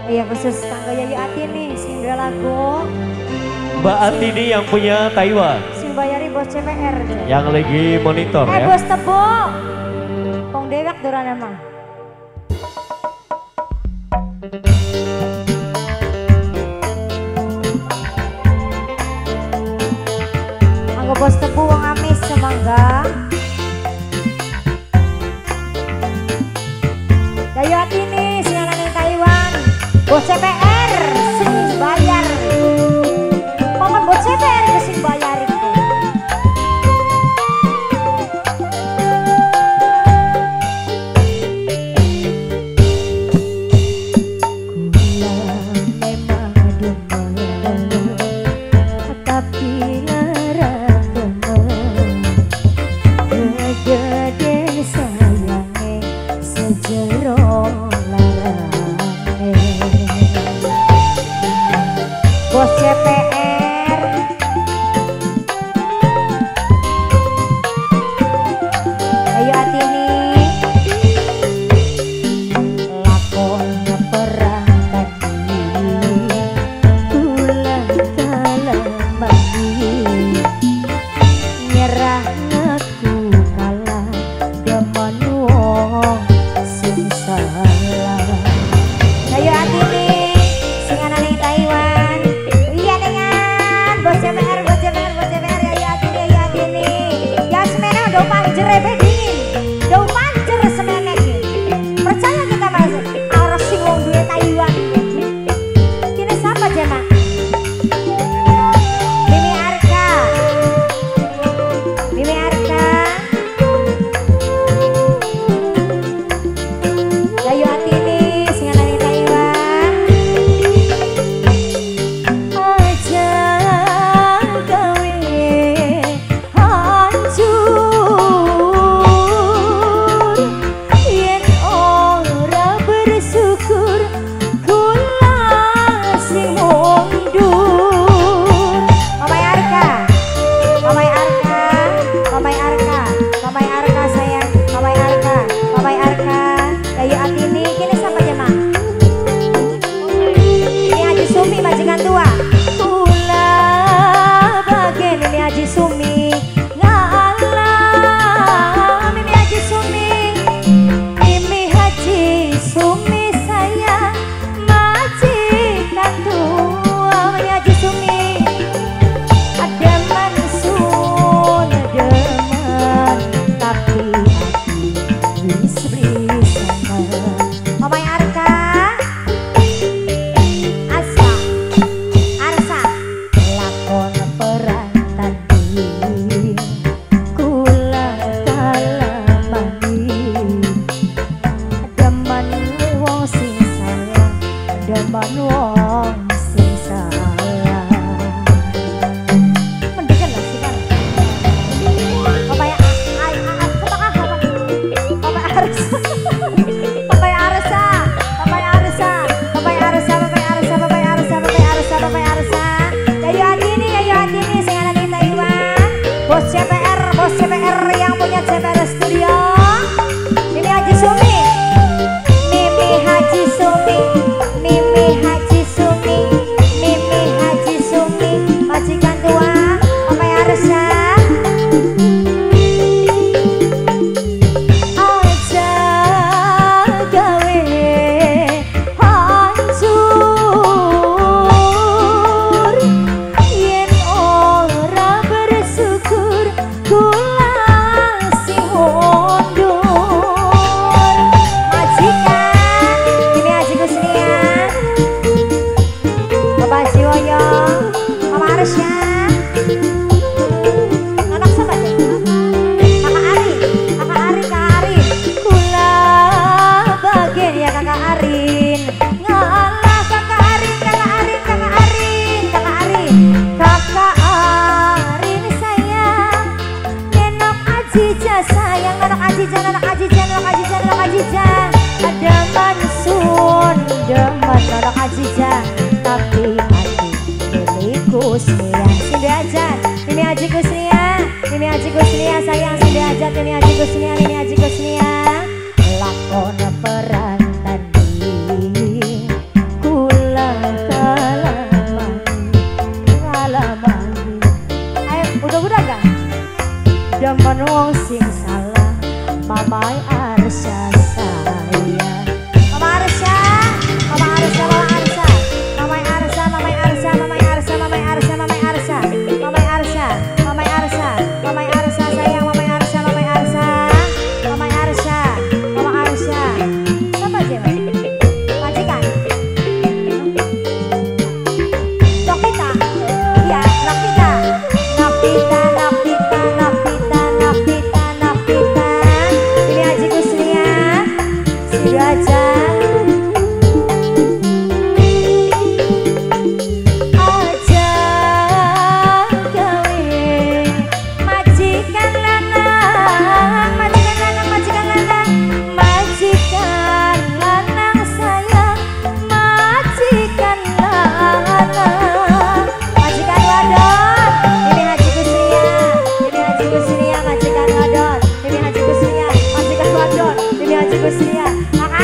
Iya khusus tangga Yayu Atini sing dua lagu. Mbak Atini yang punya Taiwan. Sing bayari bos CPR. Yang lagi monitor ya. Bos tebok. Pong dewek durana mah. Anggo bos tebu wong amis semangga. Yayu Atini sing anane Taiwan. Bos CPR sing bayar. Paman bos CPR ke sing bayar itu. Bos CPR Yayu Atini lakon perang tadi kula kalamani nyerah ngaku kalah demen wong sing salah. Yayu Atini sing anane Taiwan. Bos CPR Yayu Atini. Ya semene do panjer dingin. Do panjer semene iki. Percaya kita Mas, arep sing wong duwe Taiwan. Kene sapa Jema? Mimi Arka. Mimi Arka. Yayu Atini sing anane Taiwan. Aja majikan tua kula bagian Mimi Haji Sumi ngalah Mimi Haji Sumi Mimi Haji Sumi saya majikan tua Mimi Haji Sumi ada mansun demen tapi hati bis-bisan Mamai Arka demen wong sing salah. Mendeken lah sih kan. Papaya kepakah apa? Papaya Arsa. Papaya Arsa. Papaya Arsa. Papaya Arsa. Papaya Arsa. Papaya Arsa. Papaya Arsa. Papaya Arsa. Yayu Atini sing anane Taiwan. Bos CPR yang punya CPR Studio. Mimi Haji Sumi. Mimi Haji Sumi. Mimi Haji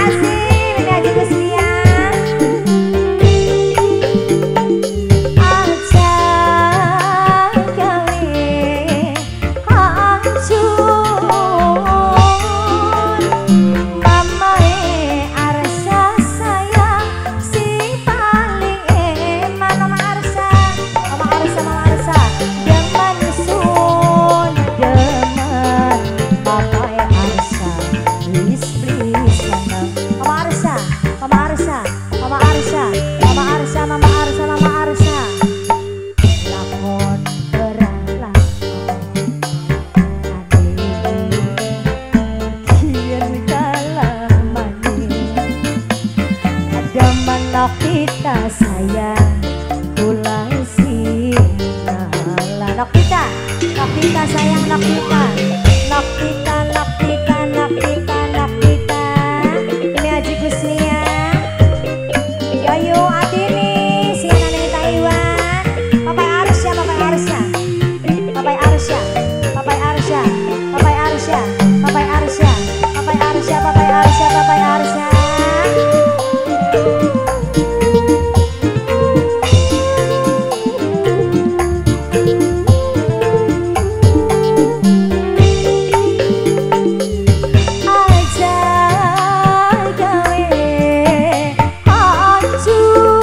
kasih Bunda Haji Kusnia. Aja gawe hancur mamae Arsa sayang si paling eman. Mama Arsa, Mama Arsa, Mama Arsa demen sun demen papae Arsa please seneng. Mama Arsa, Mama Arsa, Mama Arsa, Mama Arsa, Mama Arsa, Mama Arsa lakon berat kian kalah manis ada mana kita sayang pulang sinala. Nokita sayang Nokita, Nokita, Nokita, Nokita, Nokita. Ini Haji Kusnia. Yoyo Atini, Siana dari Taiwan. Papai Arsya, Papai Arsya, Papai Arsya, Papai Arsya, Papai Arsya, Papai Arsya, Papai Arsya, Papai Arsya, Papai Arsya. Aja gawe hancur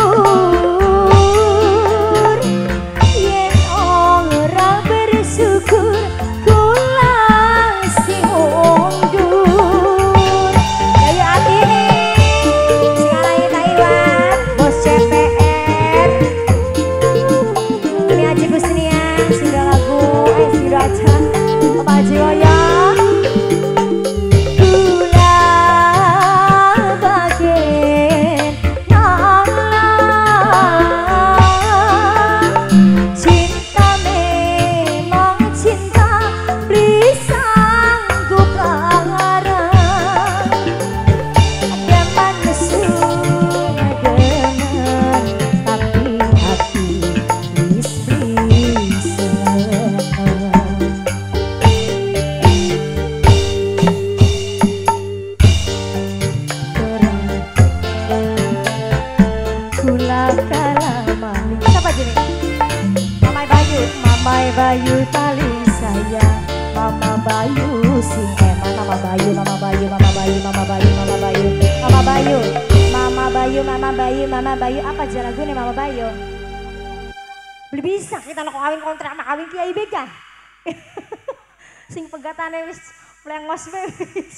yen ora bersyukur kula sing undur. Yayu Atini sing alai Taiwan, bos CPR. Ini Haji Kusnia sing lagu sing aja Bapak Haji Woyo. Kula bagen nolak cinta memang cinta berisangku pengarang demen nesu demen tapi hati please seneng. Kula kalah manis. Siapa jadi? Mamai Bayu, Mamai Bayu paling sayang. Mama Bayu sing eman. Mama Bayu, Mama Bayu, Mama Bayu, Mama Bayu, Mama Bayu, Mama Bayu, Mama Bayu, Mama Bayu, Mama Bayu. Apa aja lagu nih Mama Bayu? Beli bisa kita nak kawin kontrak nak kawin Kiai Bega. Sing pegatane wis plengos wis.